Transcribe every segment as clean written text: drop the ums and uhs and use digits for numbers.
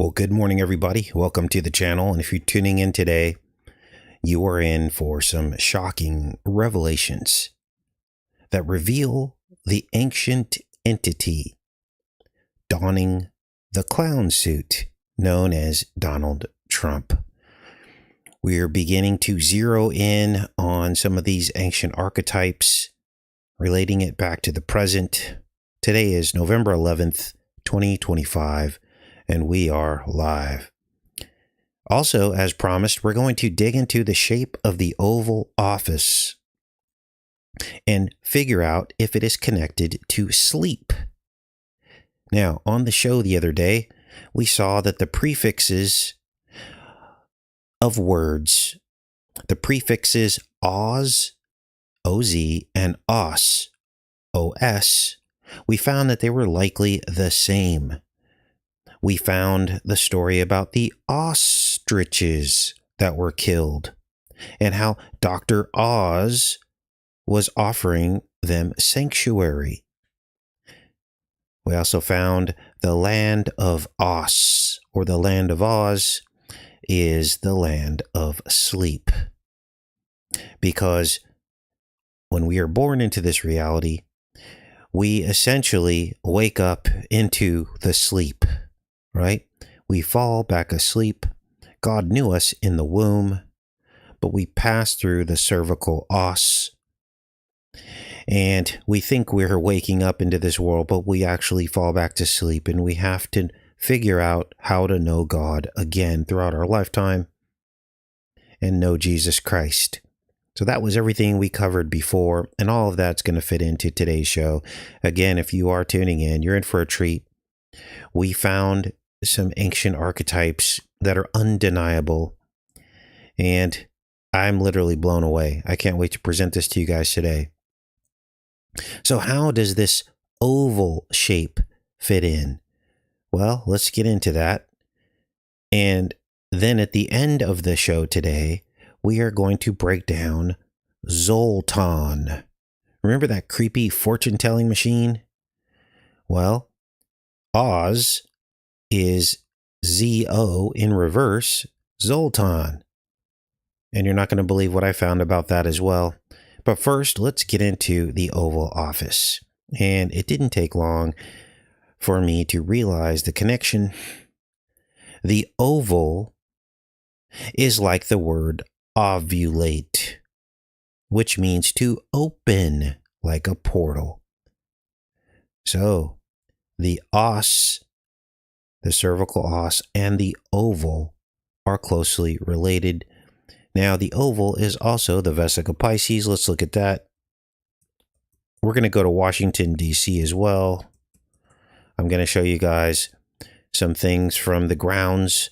Well, good morning, everybody. Welcome to the channel. And if you're tuning in today, you are in for some shocking revelations that reveal the ancient entity donning the clown suit known as Donald Trump. We are beginning to zero in on some of these ancient archetypes, relating it back to the present. Today is November 11th, 2025. And we are live. Also, as promised, we're going to dig into the shape of the Oval Office and figure out if it is connected to sleep. Now, on the show the other day, we saw that the prefixes of words, the prefixes Oz, OZ, and Os, OS, we found that they were likely the same. We found the story about the ostriches that were killed and how Dr. Oz was offering them sanctuary. We also found the land of Os, or the land of Oz, is the land of sleep. Because when we are born into this reality, we essentially wake up into the sleep. Right? We fall back asleep. God knew us in the womb, but we pass through the cervical os. And we think we're waking up into this world, but we actually fall back to sleep, and we have to figure out how to know God again throughout our lifetime and know Jesus Christ. So that was everything we covered before, and all of that's going to fit into today's show. Again, if you are tuning in, you're in for a treat. We found some ancient archetypes that are undeniable, and I'm literally blown away. I can't wait to present this to you guys today. So how does this oval shape fit in? Well, let's get into that. And then at the end of the show today, we are going to break down ZOLTAR. Remember that creepy fortune-telling machine? Well, Oz is ZO in reverse, Zoltan. And you're not going to believe what I found about that as well. But first, let's get into the Oval Office. And it didn't take long for me to realize the connection. The oval is like the word ovulate, which means to open like a portal. So, the os, the cervical os, and the oval are closely related. Now, the oval is also the vesica Pisces. Let's look at that. We're going to go to Washington, D.C. as well. I'm going to show you guys some things from the grounds,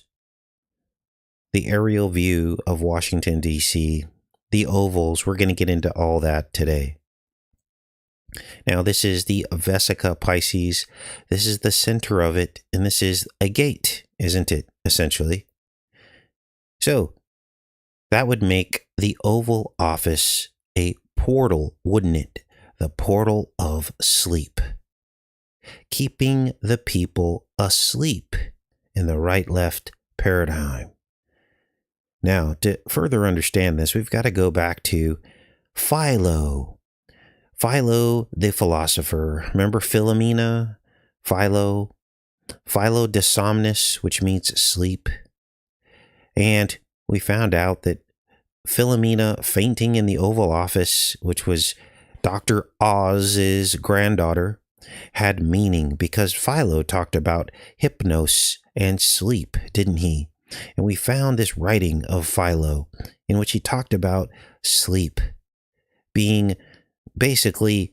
the aerial view of Washington, D.C., the ovals. We're going to get into all that today. Now, this is the vesica Pisces. This is the center of it, and this is a gate, isn't it, essentially? So, that would make the Oval Office a portal, wouldn't it? The portal of sleep. Keeping the people asleep in the right-left paradigm. Now, to further understand this, we've got to go back to Philo. Philo, the philosopher. Remember Philomena? Philo de somnis, which means sleep. And we found out that Philomena fainting in the Oval Office, which was Dr. Oz's granddaughter, had meaning because Philo talked about hypnos and sleep, didn't he? And we found this writing of Philo in which he talked about sleep being basically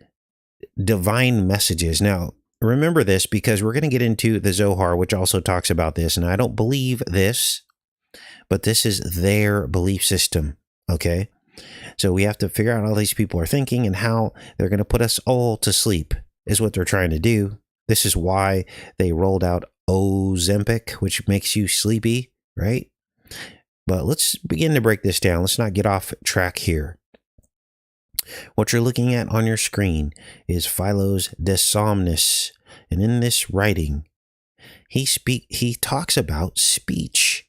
divine messages. Now, remember this because we're going to get into the ZOHAR, which also talks about this. And I don't believe this, but this is their belief system. Okay. So we have to figure out how these people are thinking and how they're going to put us all to sleep is what they're trying to do. This is why they rolled out Ozempic, which makes you sleepy, right? But let's begin to break this down. Let's not get off track here. What you're looking at on your screen is Philo's De Somnis. And in this writing, he talks about speech,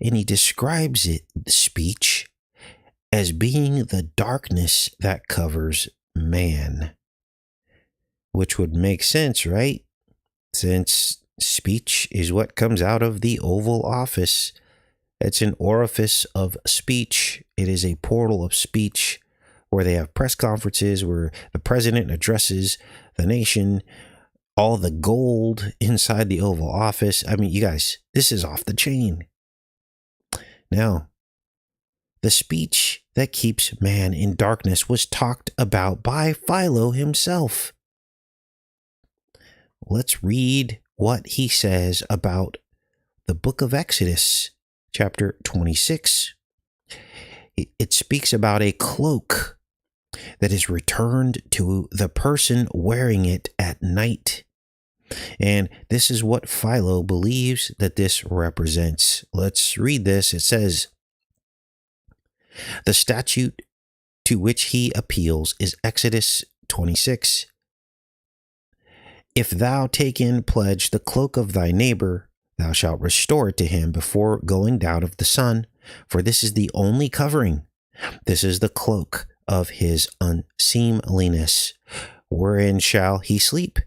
and he describes speech, as being the darkness that covers man, which would make sense, right? Since speech is what comes out of the Oval Office. It's an orifice of speech. It is a portal of speech where they have press conferences where the president addresses the nation. All the gold inside the Oval Office. I mean, you guys, this is off the chain. Now, the speech that keeps man in darkness was talked about by Philo himself. Let's read what he says about the book of Exodus, chapter 26. It speaks about a cloak that is returned to the person wearing it at night. And this is what Philo believes that this represents. Let's read this. It says, the statute to which he appeals is Exodus 26. If thou take in pledge the cloak of thy neighbor, thou shalt restore it to him before going down of the sun, for this is the only covering. This is the cloak of his unseemliness. Wherein shall he sleep?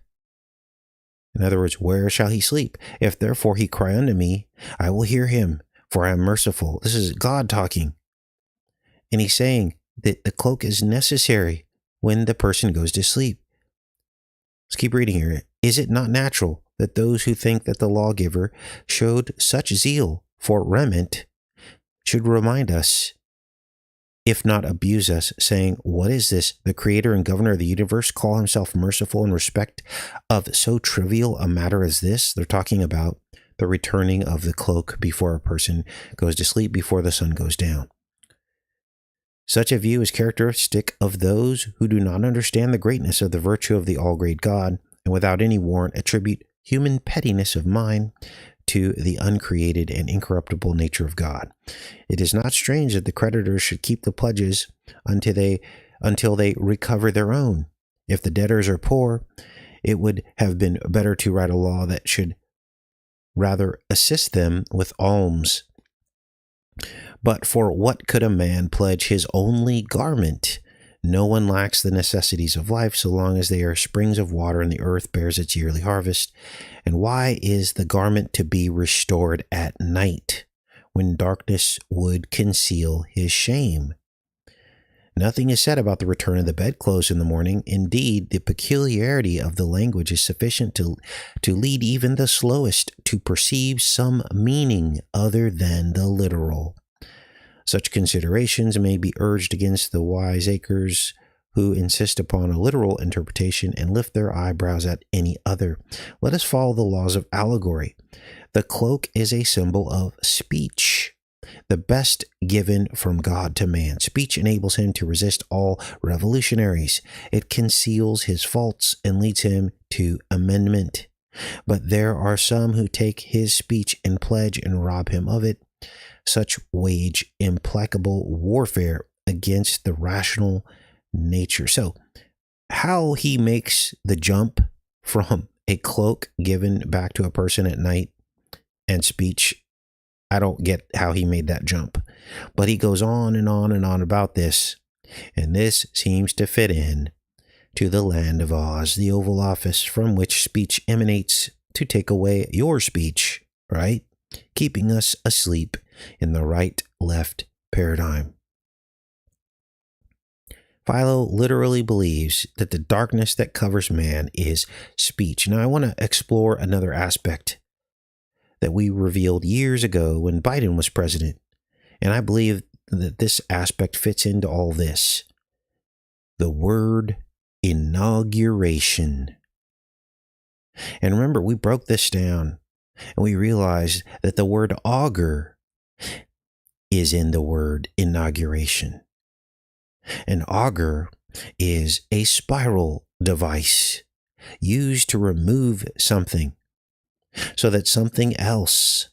In other words, where shall he sleep? If therefore he cry unto me, I will hear him, for I am merciful. This is God talking. And he's saying that the cloak is necessary when the person goes to sleep. Let's keep reading here. Is it not natural that those who think that the lawgiver showed such zeal for raiment should remind us, if not abuse us, saying, what is this? The creator and governor of the universe call himself merciful in respect of so trivial a matter as this? They're talking about the returning of the cloak before a person goes to sleep, before the sun goes down. Such a view is characteristic of those who do not understand the greatness of the virtue of the all-great God, and without any warrant attribute human pettiness of mind to the uncreated and incorruptible nature of God. It is not strange that the creditors should keep the pledges until they recover their own. If the debtors are poor, it would have been better to write a law that should rather assist them with alms. But for what could a man pledge his only garment? No one lacks the necessities of life so long as they are springs of water and the earth bears its yearly harvest. And why is the garment to be restored at night, when darkness would conceal his shame? Nothing is said about the return of the bedclothes in the morning. Indeed, the peculiarity of the language is sufficient to lead even the slowest to perceive some meaning other than the literal. Such considerations may be urged against the wiseacres who insist upon a literal interpretation and lift their eyebrows at any other. Let us follow the laws of allegory. The cloak is a symbol of speech, the best given from God to man. Speech enables him to resist all revolutionaries. It conceals his faults and leads him to amendment. But there are some who take his speech in pledge and rob him of it. Such wage implacable warfare against the rational nature. So, how he makes the jump from a cloak given back to a person at night and speech, I don't get how he made that jump. But he goes on and on and on about this. And this seems to fit in to the land of Oz, the Oval Office from which speech emanates to take away your speech, right? Keeping us asleep in the right-left paradigm. Philo literally believes that the darkness that covers man is speech. Now, I want to explore another aspect that we revealed years ago when Biden was president, and I believe that this aspect fits into all this. The word inauguration. And remember, we broke this down, and we realized that the word augur is in the word inauguration. An augur is a spiral device used to remove something so that something else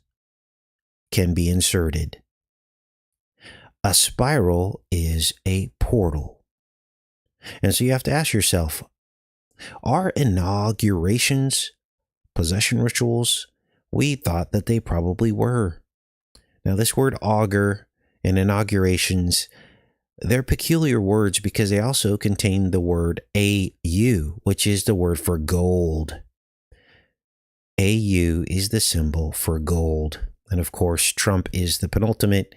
can be inserted. A spiral is a portal. And so you have to ask yourself, are inaugurations possession rituals? We thought that they probably were. Now, this word augur and inaugurations, they're peculiar words because they also contain the word AU, which is the word for gold. AU is the symbol for gold. And of course, Trump is the penultimate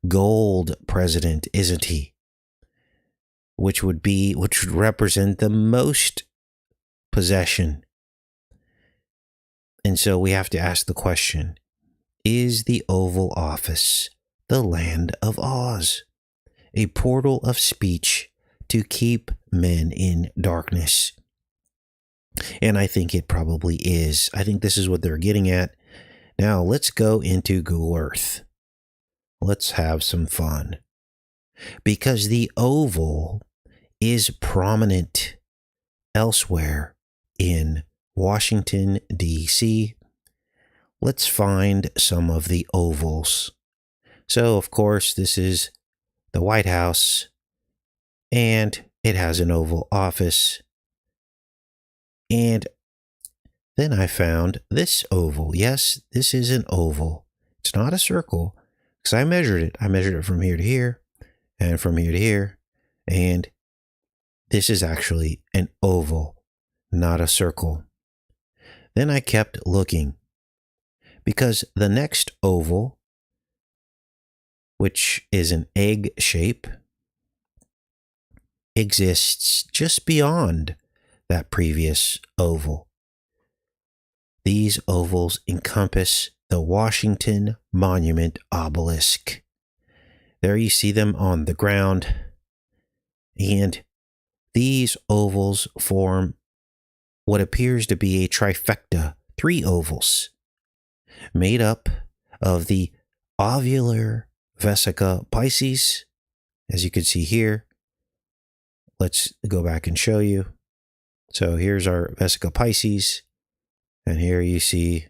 gold president, isn't he? Which would represent the most possession. And so we have to ask the question, is the Oval Office the land of Oz? A portal of speech to keep men in darkness? And I think it probably is. I think this is what they're getting at. Now let's go into Google Earth. Let's have some fun. Because the oval is prominent elsewhere in Washington, D.C. Let's find some of the ovals. So, of course, this is the White House, and it has an Oval Office. And then I found this oval. Yes, this is an oval. It's not a circle, because I measured it. I measured it from here to here, and from here to here, and this is actually an oval, not a circle. Then I kept looking, because the next oval, which is an egg shape, exists just beyond that previous oval. These ovals encompass the Washington Monument obelisk. There you see them on the ground, and these ovals form what appears to be a trifecta, 3 ovals, made up of the ovular vesica Pisces, as you can see here. Let's go back and show you. So here's our vesica Pisces, and here you see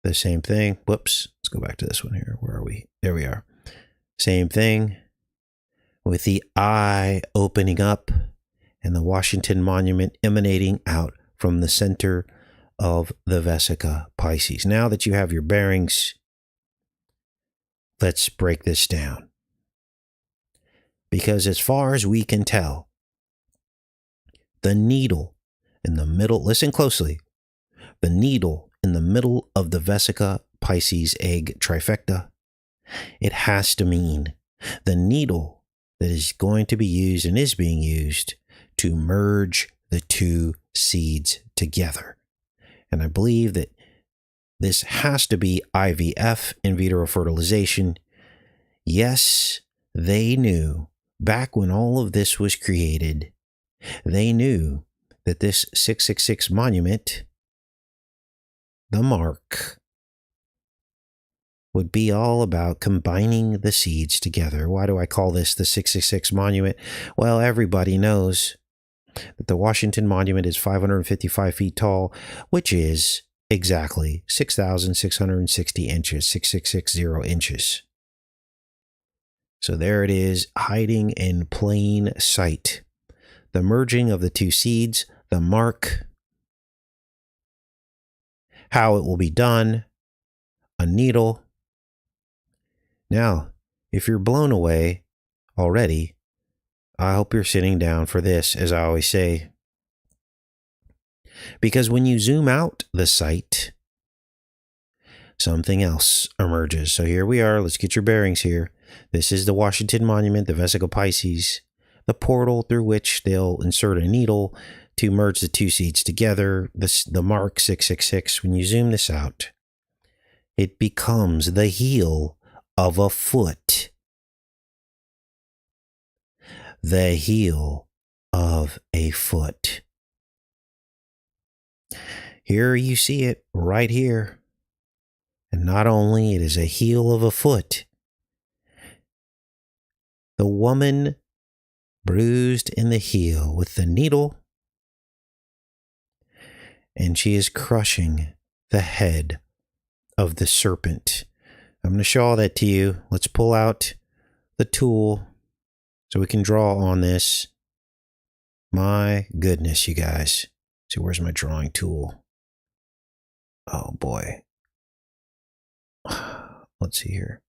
the same thing. Whoops, let's go back to this one here. Where are we? There we are. Same thing with the eye opening up and the Washington Monument emanating out from the center of the vesica Pisces. Now that you have your bearings, let's break this down. Because as far as we can tell, the needle in the middle, listen closely, the needle in the middle of the vesica Pisces egg trifecta, it has to mean the needle that is going to be used and is being used to merge the 2 seeds together. And I believe that this has to be IVF, in vitro fertilization. Yes, they knew back when all of this was created, they knew that this 666 monument, the mark, would be all about combining the seeds together. Why do I call this the 666 monument? Well, everybody knows that the Washington Monument is 555 feet tall, which is exactly 6,660 inches, 6,660 inches. So there it is, hiding in plain sight. The merging of the 2 seeds, the mark, how it will be done, a needle. Now, if you're blown away already, I hope you're sitting down for this, as I always say. Because when you zoom out the sight, something else emerges. So here we are. Let's get your bearings here. This is the Washington Monument, the vesica Pisces, the portal through which they'll insert a needle to merge the 2 seeds together. The mark 666. When you zoom this out, it becomes the heel of a foot. The heel of a foot. Here you see it right here. And not only it is a heel of a foot, the woman bruised in the heel with the needle, and she is crushing the head of the serpent. I'm going to show all that to you. Let's pull out the tool so we can draw on this. My goodness, you guys. So where's my drawing tool? Oh boy. Let's see here.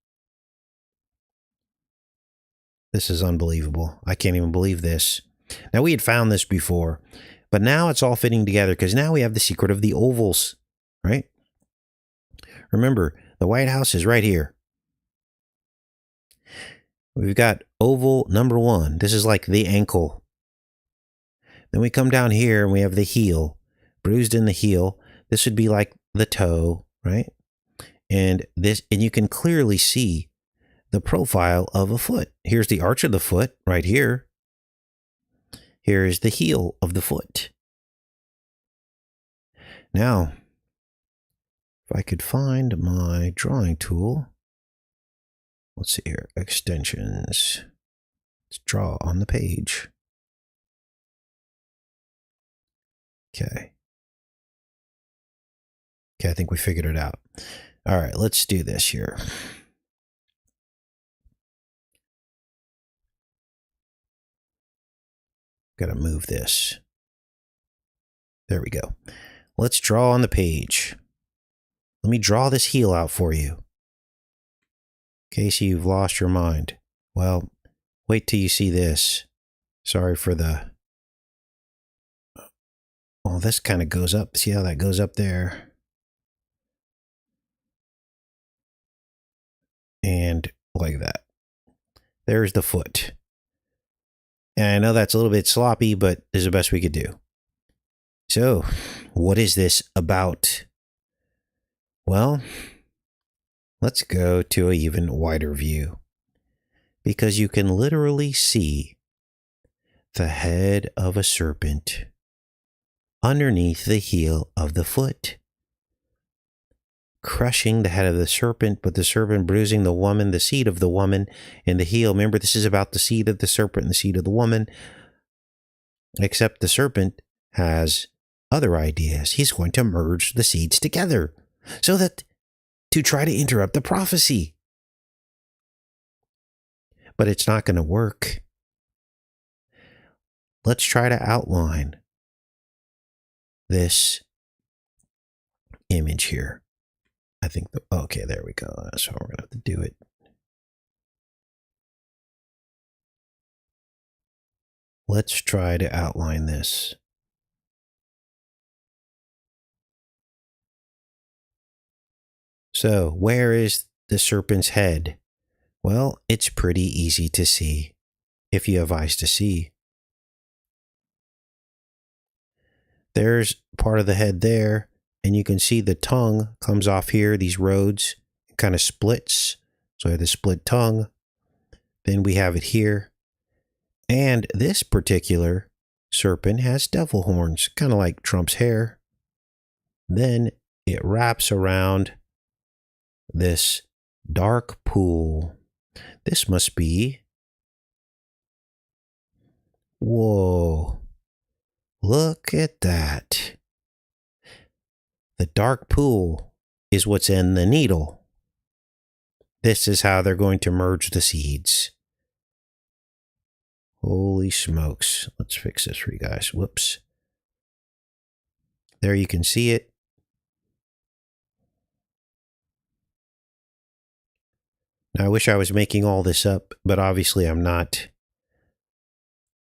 This is unbelievable. I can't even believe this. Now, we had found this before, but now it's all fitting together because now we have the secret of the ovals, right? Remember, the White House is right here. We've got oval number 1. This is like the ankle. Then we come down here and we have the heel, bruised in the heel. This would be like the toe, right? And you can clearly see the profile of a foot. Here's the arch of the foot right here. Here's the heel of the foot. Now, if I could find my drawing tool, let's see here, extensions. Let's draw on the page. Okay. Okay, I think we figured it out. All right, let's do this here. Got to move this. There we go. Let's draw on the page. Let me draw this heel out for you. In case you've lost your mind. Well, wait till you see this. Sorry for the... Oh, this kind of goes up. See how that goes up there? And like that. There's the foot. And I know that's a little bit sloppy, but it's the best we could do. So, what is this about? Well, let's go to an even wider view. Because you can literally see the head of a serpent underneath the heel of the foot, crushing the head of the serpent, but the serpent bruising the woman, the seed of the woman, and the heel. Remember, this is about the seed of the serpent and the seed of the woman, except the serpent has other ideas. He's going to merge the seeds together so that to try to interrupt the prophecy. But it's not going to work. Let's try to outline this image here. I think, okay, there we go. That's how we're going to have to do it. Let's try to outline this. So, where is the serpent's head? Well, it's pretty easy to see if you have eyes to see. There's part of the head there, and you can see the tongue comes off here, these roads, kind of splits. So I have the split tongue. Then we have it here. And this particular serpent has devil horns, kind of like Trump's hair. Then it wraps around this dark pool. This must be... Whoa. Look at that. The dark pool is what's in the needle. This is how they're going to merge the seeds. Holy smokes. Let's fix this for you guys. Whoops. There you can see it. Now, I wish I was making all this up, but obviously I'm not.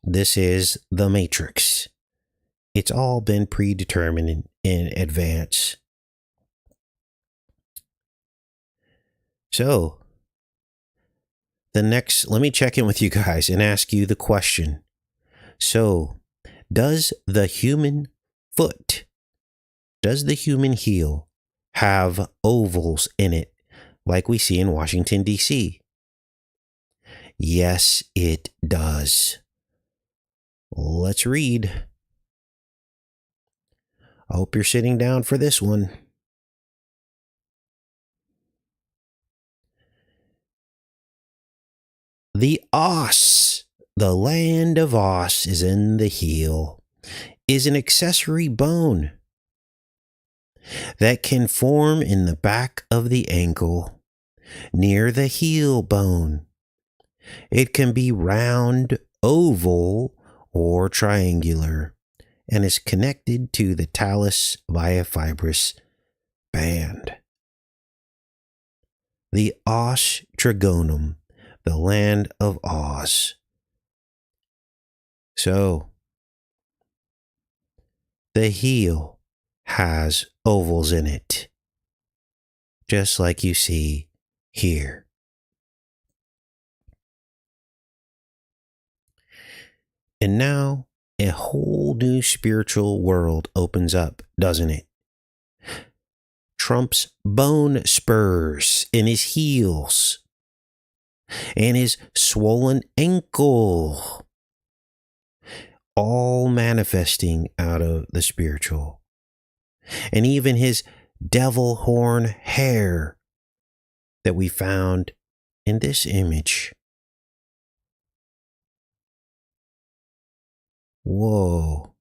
This is the Matrix. It's all been predetermined in advance. So, let me check in with you guys and ask you the question. So, does the human foot, does the human heel have ovals in it like we see in Washington, D.C.? Yes, it does. Let's read. I hope you're sitting down for this one. The os, the land of os, is in the heel, is an accessory bone that can form in the back of the ankle, near the heel bone. It can be round, oval, or triangular, and is connected to the talus via fibrous band. The Os Trigonum, the land of Oz. So, the heel has ovals in it, just like you see here. And now a whole new spiritual world opens up, doesn't it? Trump's bone spurs in his heels and his swollen ankle, all manifesting out of the spiritual. And even his devil horn hair that we found in this image. Whoa.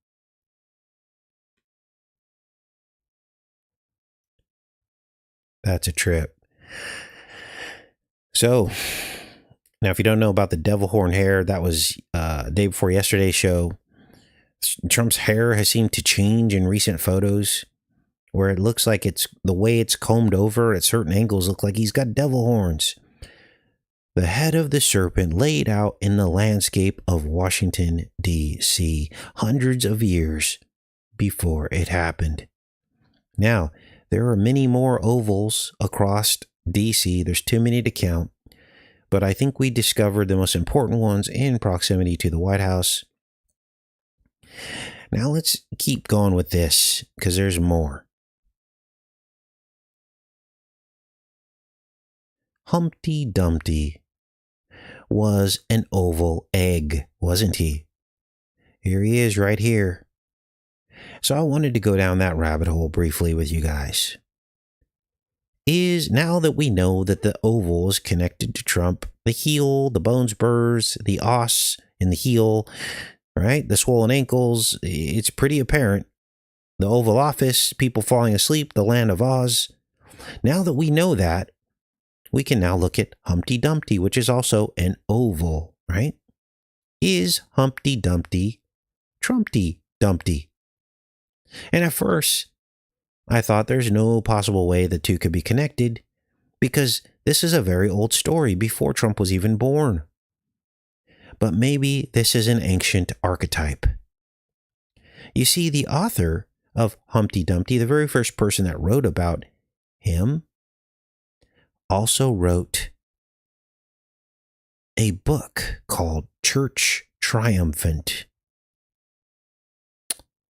That's a trip. So, now if you don't know about the devil horn hair, that was day before yesterday's show. Trump's hair has seemed to change in recent photos, where it looks like it's the way it's combed over at certain angles look like he's got devil horns. The head of the serpent laid out in the landscape of Washington, D.C., hundreds of years before it happened. Now, there are many more ovals across D.C. There's too many to count, but I think we discovered the most important ones in proximity to the White House. Now let's keep going with this, because there's more. Humpty Dumpty was an oval egg, wasn't he? Here he is right here. So I wanted to go down that rabbit hole briefly with you guys. Now that we know that the oval is connected to Trump, the heel, the bone spurs, the os in the heel, right? The swollen ankles, it's pretty apparent. The Oval Office, people falling asleep, the land of Oz. Now that we know that, we can now look at Humpty Dumpty, which is also an oval, right? Is Humpty Dumpty Trumpty Dumpty? And at first, I thought there's no possible way the two could be connected, because this is a very old story before Trump was even born. But maybe this is an ancient archetype. You see, the author of Humpty Dumpty, the very first person that wrote about him, also wrote a book called Church Triumphant.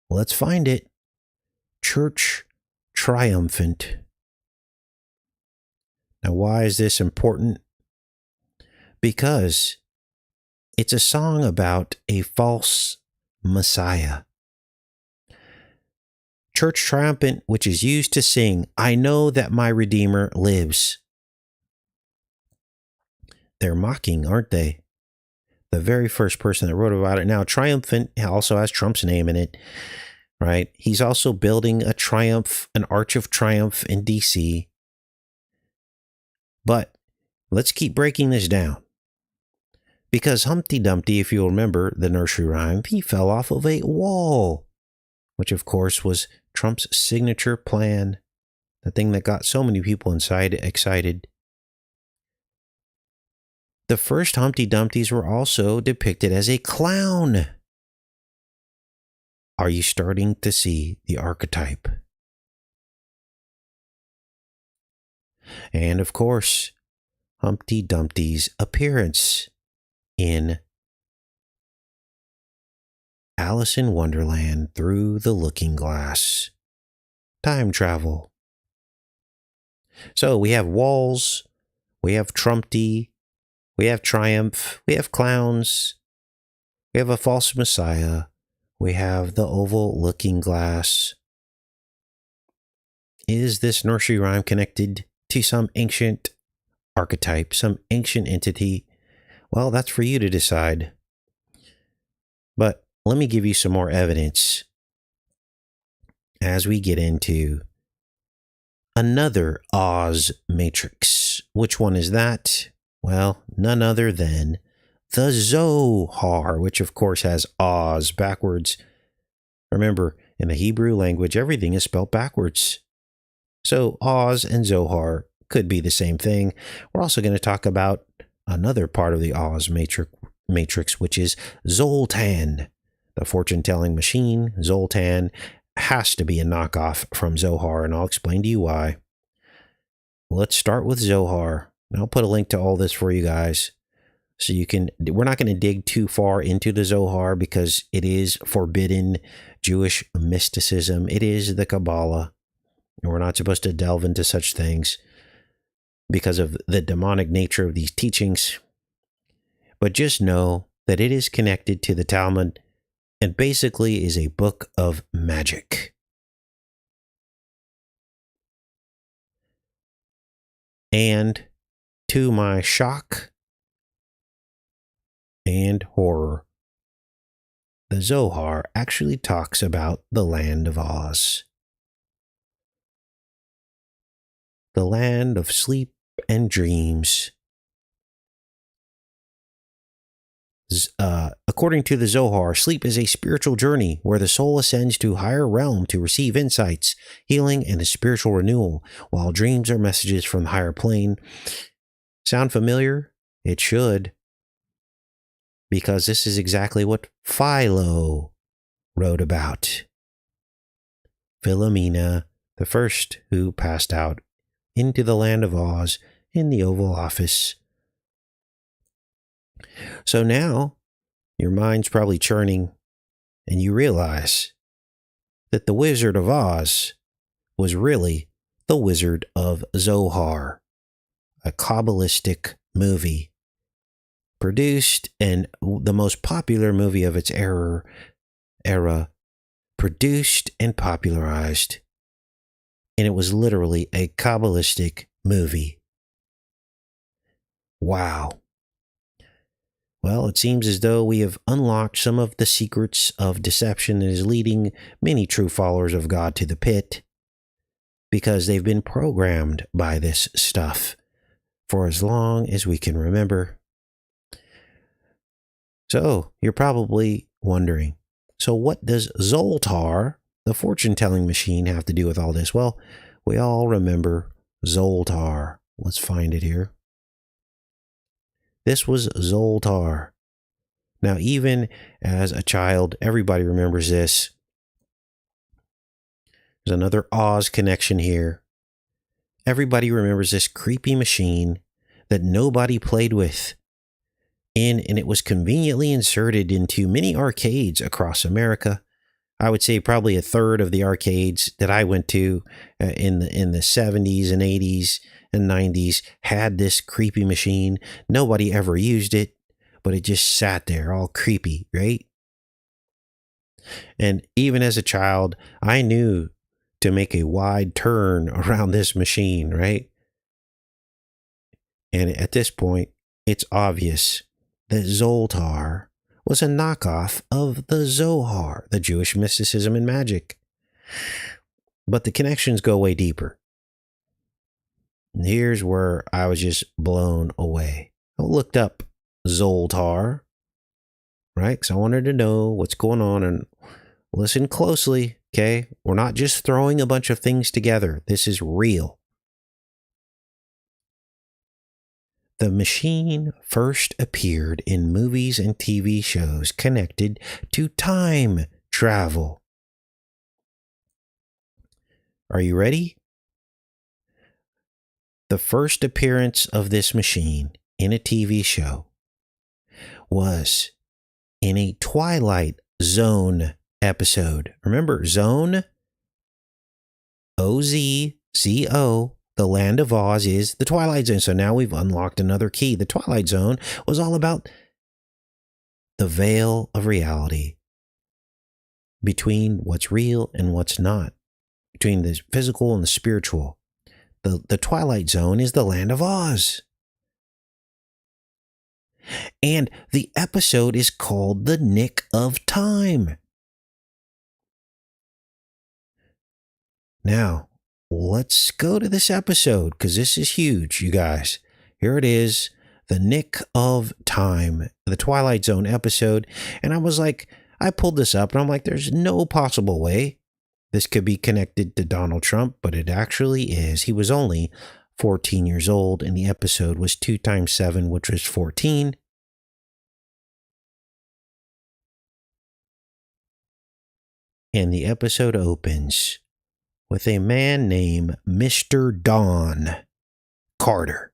Let's find it. Church Triumphant. Now, why is this important? Because it's a song about a false Messiah. Church Triumphant, which is used to sing, I know that my Redeemer lives. They're mocking, aren't they? The very first person that wrote about it. Now, Triumphant also has Trump's name in it, right? He's also building a triumph, an Arch of Triumph in D.C. But let's keep breaking this down. Because Humpty Dumpty, if you'll remember the nursery rhyme, he fell off of a wall, which of course was Trump's signature plan, the thing that got so many people inside excited. The first Humpty Dumptys were also depicted as a clown. Are you starting to see the archetype? And of course, Humpty Dumpty's appearance in Alice in Wonderland Through the Looking Glass. Time travel. So we have walls, we have Trumpty, we have triumph, we have clowns, we have a false messiah, we have the oval looking glass. Is this nursery rhyme connected to some ancient archetype, some ancient entity? Well, that's for you to decide. But let me give you some more evidence as we get into another Oz matrix. Which one is that? Well, none other than the ZOHAR, which of course has Oz backwards. Remember, in the Hebrew language, everything is spelled backwards. So Oz and Zohar could be the same thing. We're also going to talk about another part of the Oz matrix, which is Zoltan. The fortune-telling machine, Zoltan, has to be a knockoff from Zohar, and I'll explain to you why. Let's start with Zohar. And I'll put a link to all this for you guys. So you can, we're not going to dig too far into the Zohar because it is forbidden Jewish mysticism. It is the Kabbalah. And we're not supposed to delve into such things because of the demonic nature of these teachings. But just know that it is connected to the Talmud and basically is a book of magic. And to my shock and horror, the Zohar actually talks about the land of Oz. The land of sleep and dreams. According to the Zohar, sleep is a spiritual journey where the soul ascends to a higher realm to receive insights, healing, and a spiritual renewal, while dreams are messages from the higher plane. Sound familiar? It should. Because this is exactly what Philo wrote about. Philomena, the first who passed out into the land of Oz in the Oval Office. So now, your mind's probably churning, and you realize that the Wizard of Oz was really the Wizard of Zohar, a Kabbalistic movie produced and the most popular movie of its era, produced and popularized. And it was literally a Kabbalistic movie. Wow. Well, it seems as though we have unlocked some of the secrets of deception that is leading many true followers of God to the pit, because they've been programmed by this stuff for as long as we can remember. So, you're probably wondering, so what does Zoltar, the fortune-telling machine, have to do with all this? Well, we all remember Zoltar. Let's find it here. This was Zoltar. Now, even as a child, everybody remembers this. There's another Oz connection here. Everybody remembers this creepy machine that nobody played with. And it was conveniently inserted into many arcades across America. I would say probably a third of the arcades that I went to in the 70s and 80s and 90s had this creepy machine. Nobody ever used it, but it just sat there all creepy, right? And even as a child, I knew to make a wide turn around this machine, right? And at this point, it's obvious that Zoltar was a knockoff of the Zohar, the Jewish mysticism and magic. But the connections go way deeper. And here's where I was just blown away. I looked up Zoltar, right? Because I wanted to know what's going on, and listen closely, okay? We're not just throwing a bunch of things together. This is real. The machine first appeared in movies and TV shows connected to time travel. Are you ready? The first appearance of this machine in a TV show was in a Twilight Zone episode. Remember, Zone? O-Z-Z-O. The land of Oz is the Twilight Zone. So now we've unlocked another key. The Twilight Zone was all about the veil of reality between what's real and what's not, between the physical and the spiritual. The Twilight Zone is the land of Oz. And the episode is called The Nick of Time. Now, let's go to this episode, because this is huge, you guys. Here it is, The Nick of Time, the Twilight Zone episode. And I was like, I pulled this up and I'm like, there's no possible way this could be connected to Donald Trump, but it actually is. He was only 14 years old, and the episode was 2 times 7, which was 14. And the episode opens with a man named Mr. Don Carter.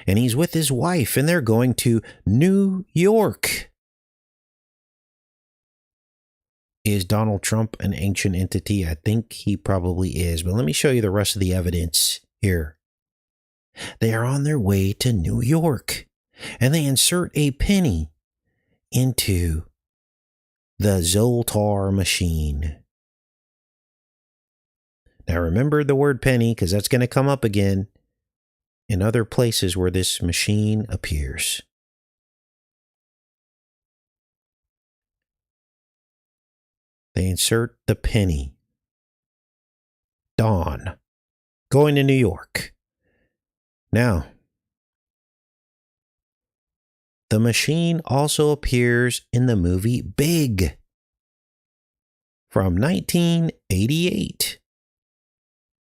And he's with his wife, and they're going to New York. Is Donald Trump an ancient entity? I think he probably is, but let me show you the rest of the evidence here. They are on their way to New York, and they insert a penny into the ZOLTAR machine. Now remember the word penny, because that's going to come up again in other places where this machine appears. They insert the penny. Dawn. Going to New York. Now, the machine also appears in the movie Big from 1988,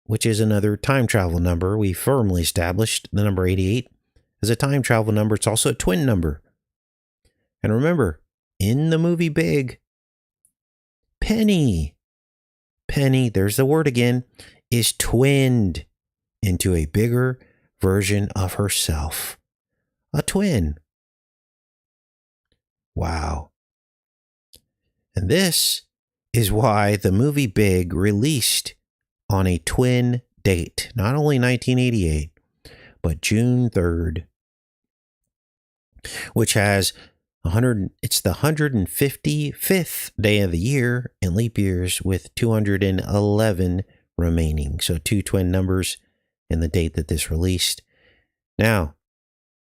which is another time travel number. We firmly established the number 88 as a time travel number. It's also a twin number. And remember, in the movie Big, Penny, there's the word again, is twinned into a bigger version of herself. A twin. Wow. And this is why the movie Big released on a twin date, not only 1988, but June 3rd, which has it's the 155th day of the year in leap years with 211 remaining. So 2 twin numbers in the date that this released. Now,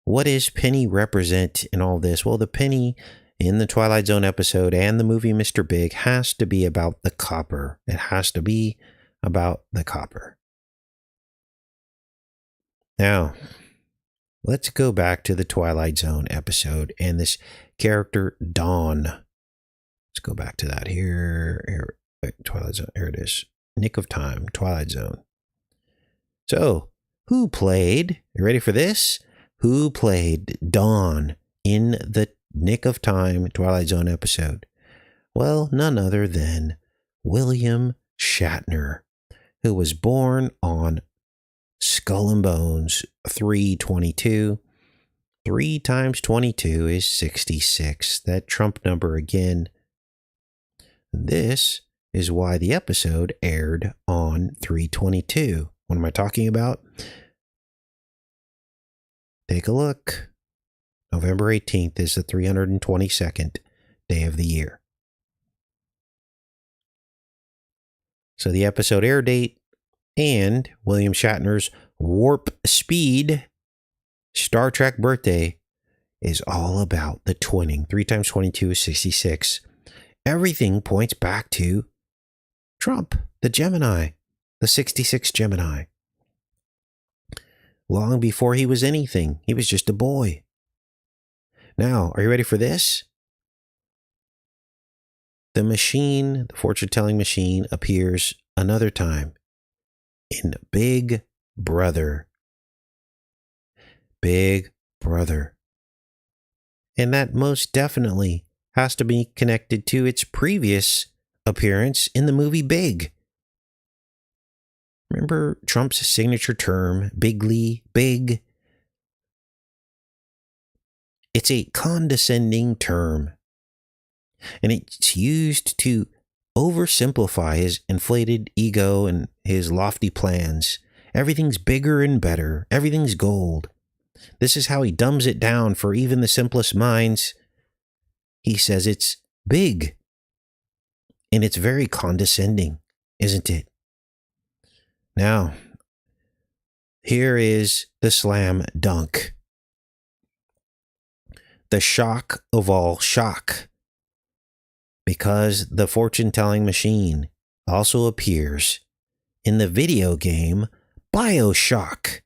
what does penny represent in all this? Well, the penny in the Twilight Zone episode and the movie Mr. Big has to be about the copper. It has to be about the copper. Now, let's go back to the Twilight Zone episode and this character, Dawn. Let's go back to that here. Twilight Zone. Here it is. Nick of Time, Twilight Zone. So, who played, you ready for this? Who played Dawn in the Nick of Time Twilight Zone episode? Well, none other than William Shatner, who was born on Skull and Bones 3/22. 3 times 22 is 66. That Trump number again. This is why the episode aired on 3/22. What am I talking about? Take a look. November 18th is the 322nd day of the year. So the episode air date and William Shatner's warp speed Star Trek birthday is all about the twinning. 3 times 22 is 66. Everything points back to Trump, the Gemini, the 66 Gemini. Long before he was anything, he was just a boy. Now, are you ready for this? The machine, the fortune-telling machine, appears another time in Big Brother. Big Brother. And that most definitely has to be connected to its previous appearance in the movie Big. Remember Trump's signature term, bigly, big? It's a condescending term, and it's used to oversimplify his inflated ego and his lofty plans. Everything's bigger and better. Everything's gold. This is how he dumbs it down for even the simplest minds. He says it's big, and it's very condescending, isn't it? Now, here is the slam dunk. The shock of all shock. Because the fortune-telling machine also appears in the video game BioShock.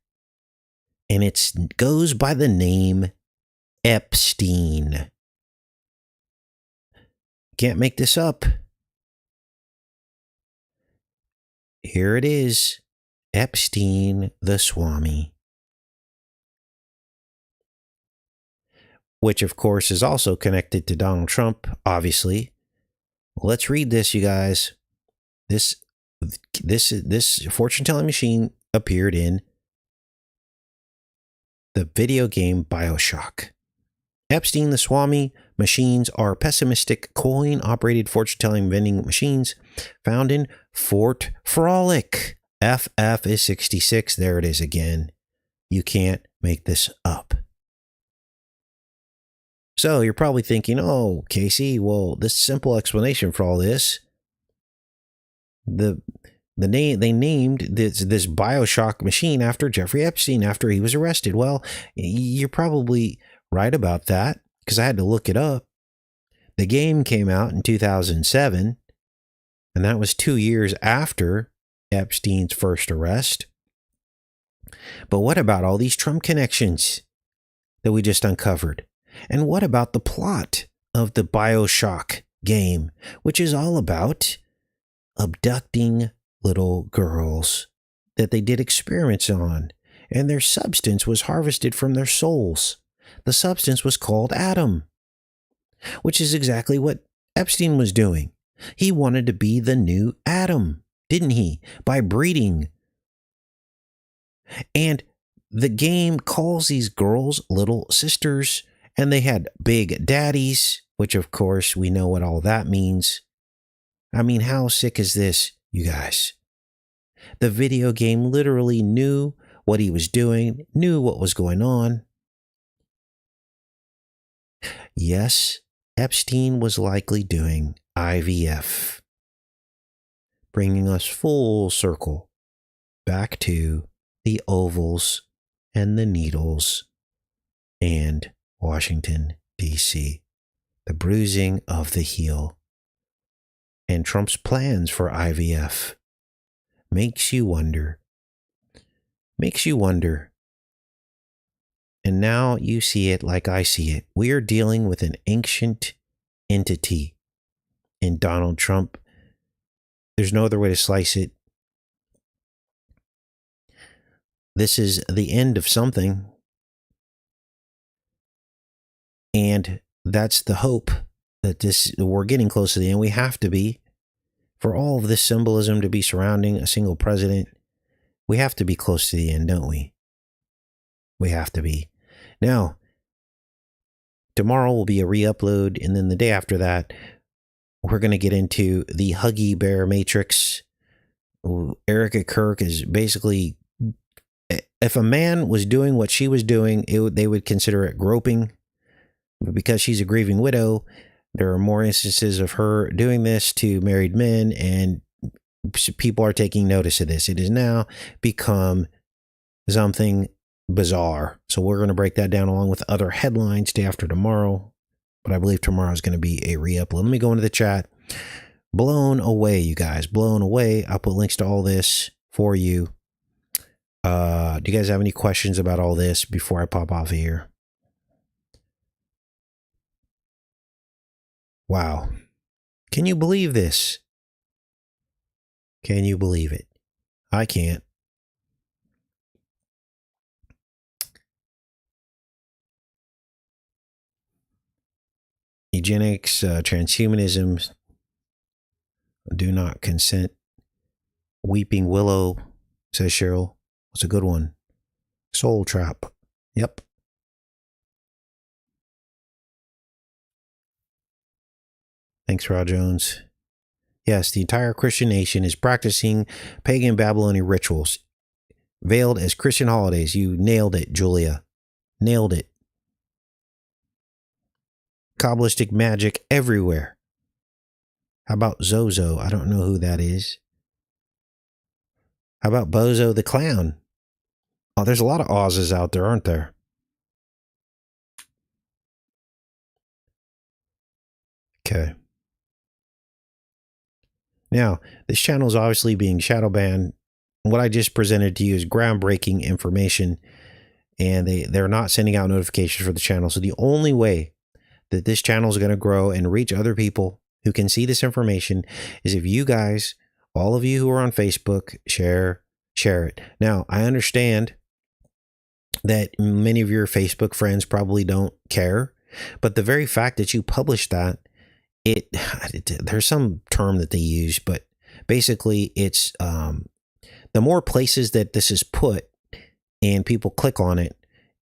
And it goes by the name Epstein. Can't make this up. Here it is. Epstein the Swami. Which, of course, is also connected to Donald Trump, obviously. Let's read this, you guys. This fortune-telling machine appeared in the video game BioShock. Epstein the Swami machines are pessimistic coin-operated fortune-telling vending machines found in Fort Frolic. FF is 66. There it is again. You can't make this up. So you're probably thinking, oh, Casey, well, this simple explanation for all this. They named this BioShock machine after Jeffrey Epstein after he was arrested. Well, you're probably right about that because I had to look it up. The game came out in 2007, and that was 2 years after Epstein's first arrest. But what about all these Trump connections that we just uncovered? And what about the plot of the BioShock game, which is all about abducting little girls that they did experiments on, and their substance was harvested from their souls. The substance was called Adam, which is exactly what Epstein was doing. He wanted to be the new Adam, didn't he? By breeding. And the game calls these girls little sisters, and they had big daddies, which of course we know what all that means. I mean, how sick is this, you guys? The video game literally knew what he was doing, knew what was going on. Yes, Epstein was likely doing IVF, bringing us full circle back to the ovals and the needles and Washington, D.C., the bruising of the heel. And Trump's plans for IVF makes you wonder. And now you see it like I see it. We are dealing with an ancient entity in Donald Trump. There's no other way to slice it. This is the end of something. And that's the hope that we're getting close to the end. We have to be. For all of this symbolism to be surrounding a single president, we have to be close to the end, don't we? We have to be. Now, tomorrow will be a re-upload, and then the day after that, we're going to get into the Huggy Bear Matrix. Erica Kirk is basically, if a man was doing what she was doing, they would consider it groping. But because she's a grieving widow, there are more instances of her doing this to married men, and people are taking notice of this. It has now become something bizarre. So we're going to break that down along with other headlines day after tomorrow. But I believe tomorrow is going to be a re-upload. Let me go into the chat. Blown away, you guys. Blown away. I'll put links to all this for you. Do you guys have any questions about all this before I pop off of here? Wow. Can you believe this? Can you believe it? I can't. Eugenics, transhumanism, do not consent. Weeping Willow, says Cheryl. It's a good one. Soul Trap. Yep. Thanks, Rod Jones. Yes, the entire Christian nation is practicing pagan Babylonian rituals, veiled as Christian holidays. You nailed it, Julia. Nailed it. Kabbalistic magic everywhere. How about Zozo? I don't know who that is. How about Bozo the Clown? Oh, there's a lot of Oz's out there, aren't there? Okay. Now, this channel is obviously being shadow banned. What I just presented to you is groundbreaking information. and they're not sending out notifications for the channel. So the only way that this channel is going to grow and reach other people who can see this information is if you guys, all of you who are on Facebook, share it. Now, I understand that many of your Facebook friends probably don't care, but the very fact that you publish that, there's some term that they use, but basically it's the more places that this is put and people click on it,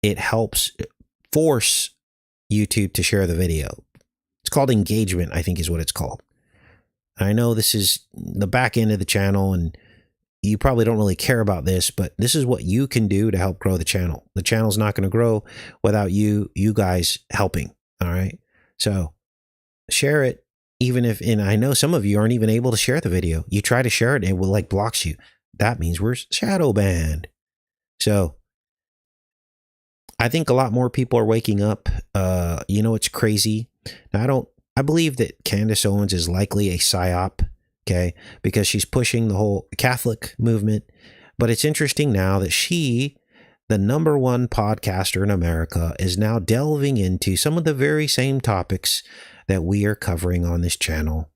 it helps force YouTube to share the video. It's called engagement, I think is what it's called. I know this is the back end of the channel and you probably don't really care about this, but this is what you can do to help grow the channel. The channel's not going to grow without you guys helping. All right. So share it, even if, and I know some of you aren't even able to share the video. You try to share it and it will like blocks you. That means we're shadow banned. So I think a lot more people are waking up. It's crazy. Now, I believe that Candace Owens is likely a psyop, okay, because she's pushing the whole Catholic movement. But it's interesting now that she, the #1 podcaster in America, is now delving into some of the very same topics that we are covering on this channel,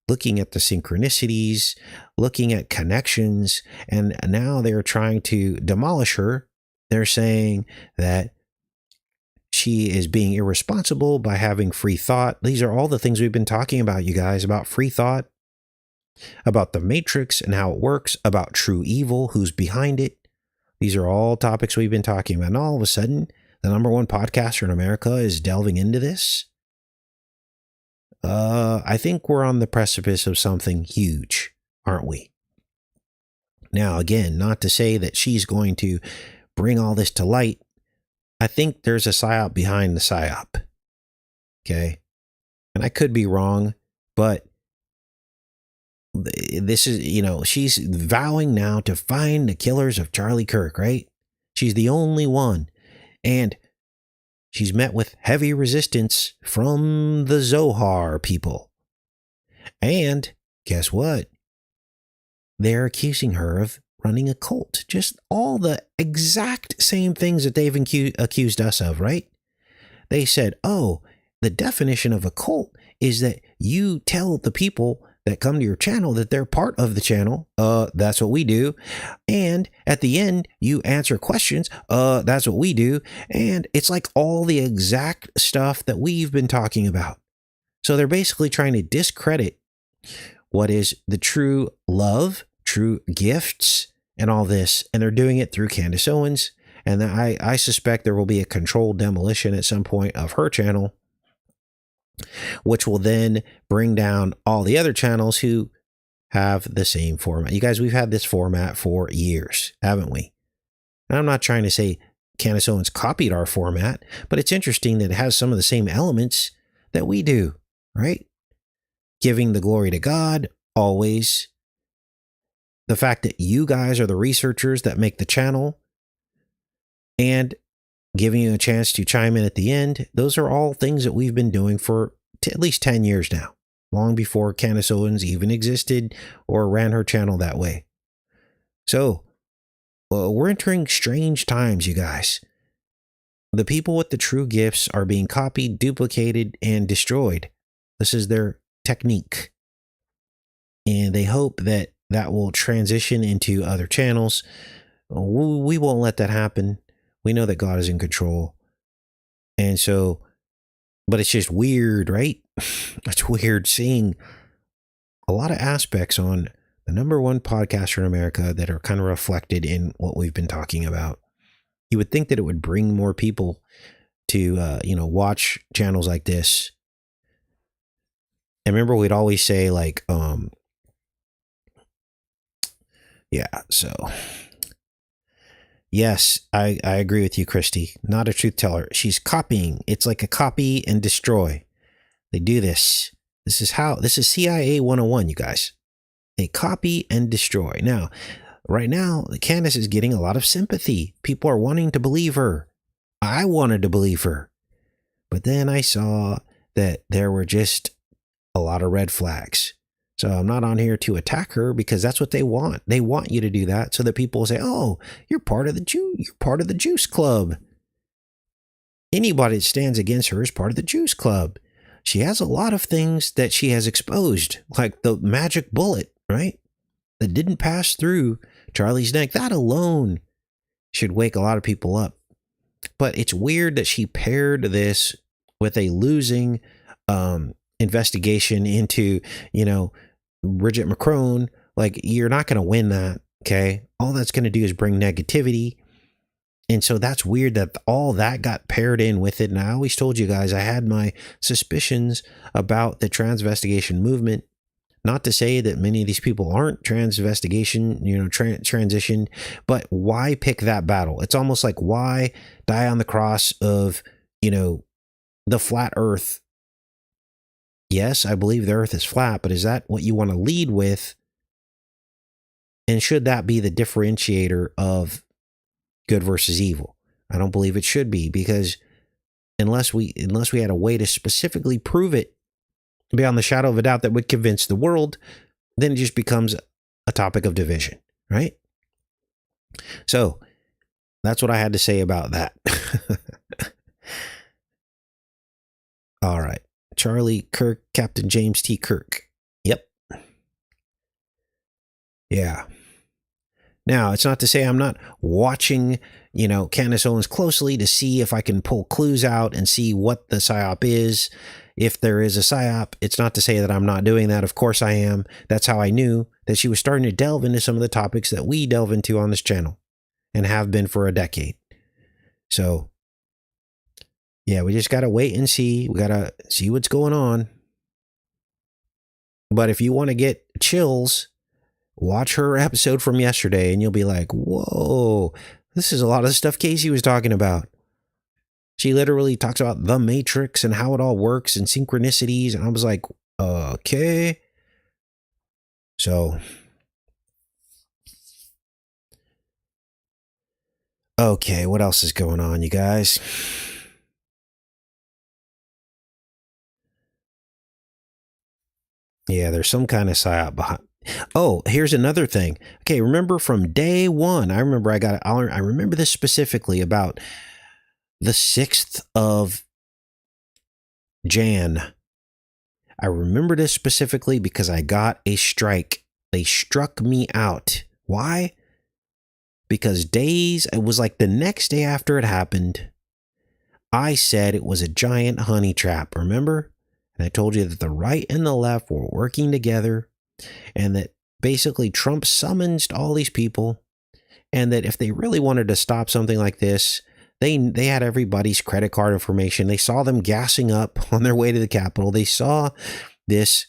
looking at the synchronicities, looking at connections, and now they're trying to demolish her. They're saying that she is being irresponsible by having free thought. These are all the things we've been talking about, you guys, about free thought, about the Matrix and how it works, about true evil, who's behind it. These are all topics we've been talking about. And all of a sudden, the #1 podcaster in America is delving into this. I think we're on the precipice of something huge, aren't we? Now, again, not to say that she's going to bring all this to light. I think there's a psyop behind the psyop. Okay. And I could be wrong, but this is, she's vowing now to find the killers of Charlie Kirk, right? She's the only one. And she's met with heavy resistance from the ZOHAR people. And guess what? They're accusing her of running a cult. Just all the exact same things that they've accused us of, right? They said, oh, the definition of a cult is that you tell the people that come to your channel that they're part of the channel. That's what we do. And at the end, you answer questions. That's what we do. And it's like all the exact stuff that we've been talking about. So they're basically trying to discredit what is the true love, true gifts, and all this. And they're doing it through Candace Owens. And I suspect there will be a controlled demolition at some point of her channel, which will then bring down all the other channels who have the same format. You guys, we've had this format for years, haven't we? And I'm not trying to say Candace Owens copied our format, but it's interesting that it has some of the same elements that we do, right? Giving the glory to God, always. The fact that you guys are the researchers that make the channel, and giving you a chance to chime in at the end. Those are all things that we've been doing for at least 10 years now, long before Candace Owens even existed or ran her channel that way. So we're entering strange times, you guys. The people with the true gifts are being copied, duplicated, and destroyed. This is their technique. And they hope that that will transition into other channels. We won't let that happen. We know that God is in control. And so, but it's just weird, right? It's weird seeing a lot of aspects on the #1 podcaster in America that are kind of reflected in what we've been talking about. You would think that it would bring more people to, watch channels like this. And remember, we'd always say like, so yes, I agree with you, Christy. Not a truth teller. She's copying. It's like a copy and destroy. They do this. This is CIA 101, you guys. They copy and destroy. Now, right now, Candace is getting a lot of sympathy. People are wanting to believe her. I wanted to believe her. But then I saw that there were just a lot of red flags. So I'm not on here to attack her because that's what they want. They want you to do that so that people will say, "Oh, you're part of the Juice Club." Anybody that stands against her is part of the Juice Club. She has a lot of things that she has exposed, like the magic bullet, right? That didn't pass through Charlie's neck. That alone should wake a lot of people up. But it's weird that she paired this with a losing investigation into, Bridget Macron. Like, you're not going to win that, okay? All that's going to do is bring negativity. And so that's weird that all that got paired in with it. And I always told you guys I had my suspicions about the transvestigation movement. Not to say that many of these people aren't transvestigation, transitioned, but why pick that battle? It's almost like, why die on the cross of, the flat earth? Yes, I believe the earth is flat, but is that what you want to lead with? And should that be the differentiator of good versus evil? I don't believe it should be, because unless we had a way to specifically prove it beyond the shadow of a doubt that would convince the world, then it just becomes a topic of division, right? So that's what I had to say about that. All right. Charlie Kirk, Captain James T. Kirk. Yep. Yeah. Now, it's not to say I'm not watching, Candace Owens closely to see if I can pull clues out and see what the psyop is. If there is a psyop, it's not to say that I'm not doing that. Of course I am. That's how I knew that she was starting to delve into some of the topics that we delve into on this channel and have been for a decade. So, yeah, we just got to wait and see. We got to see what's going on. But if you want to get chills, watch her episode from yesterday and you'll be like, whoa, this is a lot of the stuff Casey was talking about. She literally talks about the Matrix and how it all works and synchronicities. And I was like, okay. So, okay, what else is going on, you guys? Yeah, there's some kind of psyop behind. Oh, here's another thing. Okay, remember from day one, I remember this specifically about the 6th of Jan. I remember this specifically because I got a strike. They struck me out. Why? Because it was like the next day after it happened, I said it was a giant honey trap, remember? And I told you that the right and the left were working together, and that basically Trump summonsed all these people, and that if they really wanted to stop something like this, they had everybody's credit card information. They saw them gassing up on their way to the Capitol. They saw this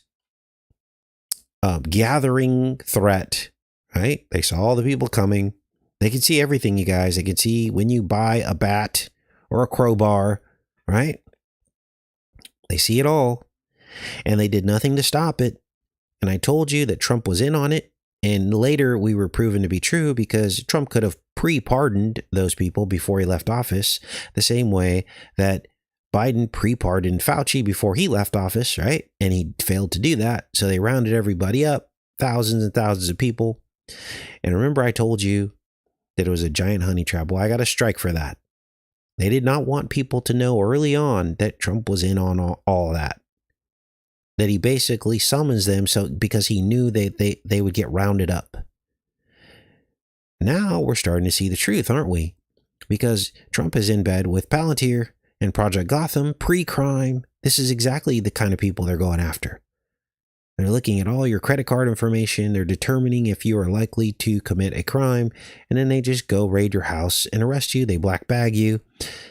gathering threat, right? They saw all the people coming. They could see everything, you guys. They could see when you buy a bat or a crowbar, right? They see it all, and they did nothing to stop it. And I told you that Trump was in on it, and later we were proven to be true because Trump could have pre-pardoned those people before he left office, the same way that Biden pre-pardoned Fauci before he left office, right? And he failed to do that, so they rounded everybody up, thousands and thousands of people. And remember I told you that it was a giant honey trap. Well, I got a strike for that. They did not want people to know early on that Trump was in on all that. That he basically summons them because he knew they would get rounded up. Now we're starting to see the truth, aren't we? Because Trump is in bed with Palantir and Project Gotham, pre-crime. This is exactly the kind of people they're going after. They're looking at all your credit card information. They're determining if you are likely to commit a crime. And then they just go raid your house and arrest you. They black bag you.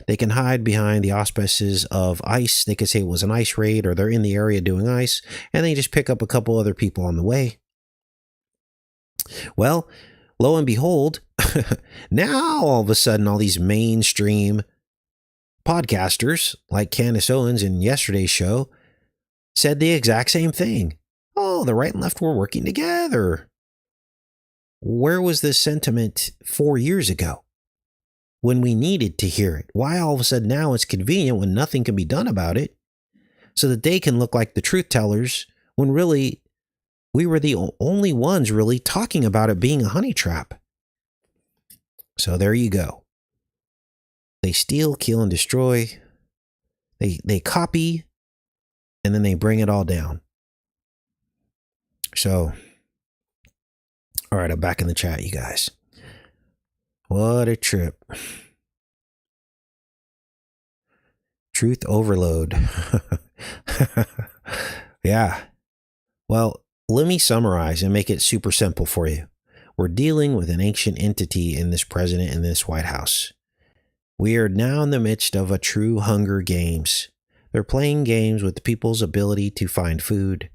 They can hide behind the auspices of ICE. They could say it was an ICE raid or they're in the area doing ICE. And they just pick up a couple other people on the way. Well, lo and behold, now all of a sudden all these mainstream podcasters like Candace Owens in yesterday's show said the exact same thing. Oh, the right and left were working together. Where was this sentiment 4 years ago when we needed to hear it? Why all of a sudden now it's convenient when nothing can be done about it so that they can look like the truth tellers when really we were the only ones really talking about it being a honey trap. So there you go. They steal, kill, and destroy. They copy, and then they bring it all down. So, all right, I'm back in the chat, you guys. What a trip. Truth overload. Yeah. Well, let me summarize and make it super simple for you. We're dealing with an ancient entity in this president in this White House. We are now in the midst of a true Hunger Games. They're playing games with the people's ability to find food.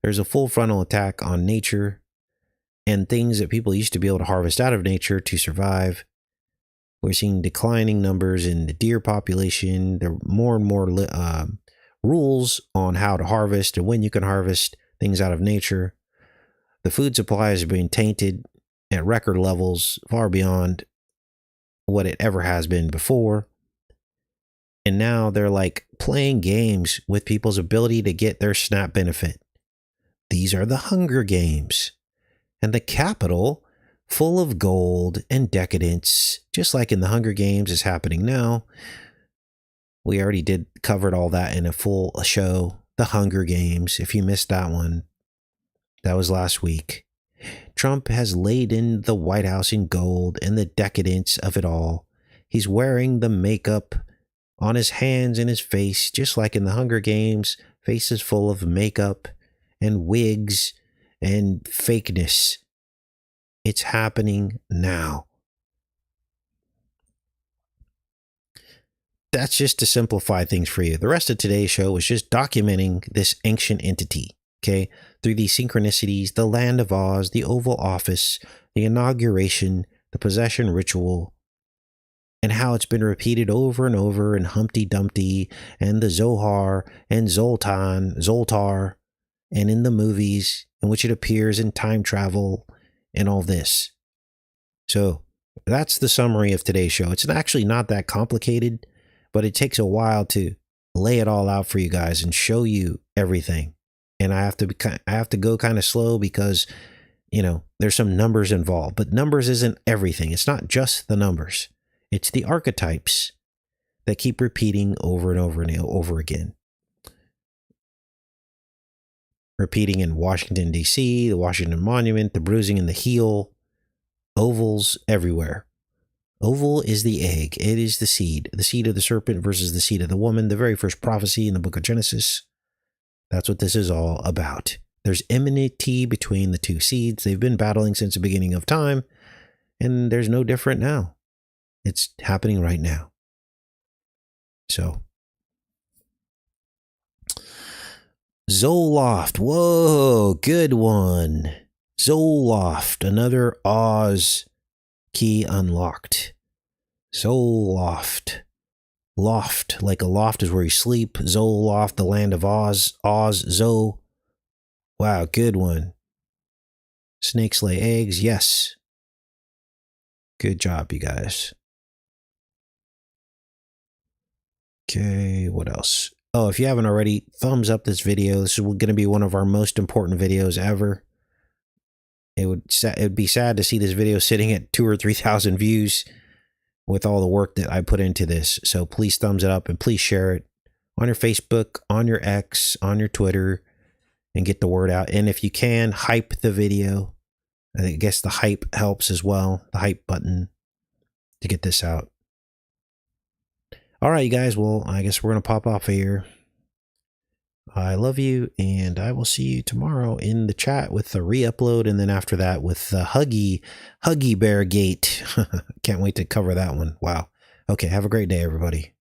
There's a full frontal attack on nature and things that people used to be able to harvest out of nature to survive. We're seeing declining numbers in the deer population. There are more and more rules on how to harvest and when you can harvest things out of nature. The food supply is being tainted at record levels, far beyond what it ever has been before. And now they're like playing games with people's ability to get their SNAP benefit. These are the Hunger Games. And the Capitol, full of gold and decadence, just like in the Hunger Games is happening now. We already covered all that in a full show, the Hunger Games. If you missed that one, that was last week. Trump has laid in the White House in gold and the decadence of it all. He's wearing the makeup on his hands and his face, just like in the Hunger Games, faces full of makeup and wigs and fakeness. It's happening now. That's just to simplify things for you. The rest of today's show was just documenting this ancient entity. Okay, through these synchronicities, the Land of Oz, the Oval Office, the inauguration, the possession ritual, and how it's been repeated over and over in Humpty Dumpty and the Zohar and ZOLTAR, and in the movies in which it appears in time travel and all this. So that's the summary of today's show. It's actually not that complicated, but it takes a while to lay it all out for you guys and show you everything. And I have to go kind of slow because, you know, there's some numbers involved. But numbers isn't everything. It's not just the numbers. It's the archetypes that keep repeating over and over and over again. Repeating in Washington, D.C., the Washington Monument, the bruising in the heel, ovals everywhere. Oval is the egg. It is the seed of the serpent versus the seed of the woman, the very first prophecy in the book of Genesis. That's what this is all about. There's enmity between the two seeds. They've been battling since the beginning of time, and there's no different now. It's happening right now. So, Zoloft. Whoa, good one. Zoloft, another Oz key unlocked. Zoloft. Loft, like a loft is where you sleep. Zoloft, the land of Oz. Oz, Zo. Wow, good one. Snakes lay eggs, yes. Good job, you guys. Okay, what else? Oh, if you haven't already, thumbs up this video. This is going to be one of our most important videos ever. It would be sad to see this video sitting at 2,000 or 3,000 views with all the work that I put into this. So please thumbs it up and please share it on your Facebook, on your X, on your Twitter, and get the word out. And if you can, hype the video. I guess the hype helps as well, the hype button to get this out. All right, you guys. Well, I guess we're going to pop off of here. I love you, and I will see you tomorrow in the chat with the re-upload, and then after that with the Huggy Bear Gate. Can't wait to cover that one. Wow. Okay, have a great day, everybody.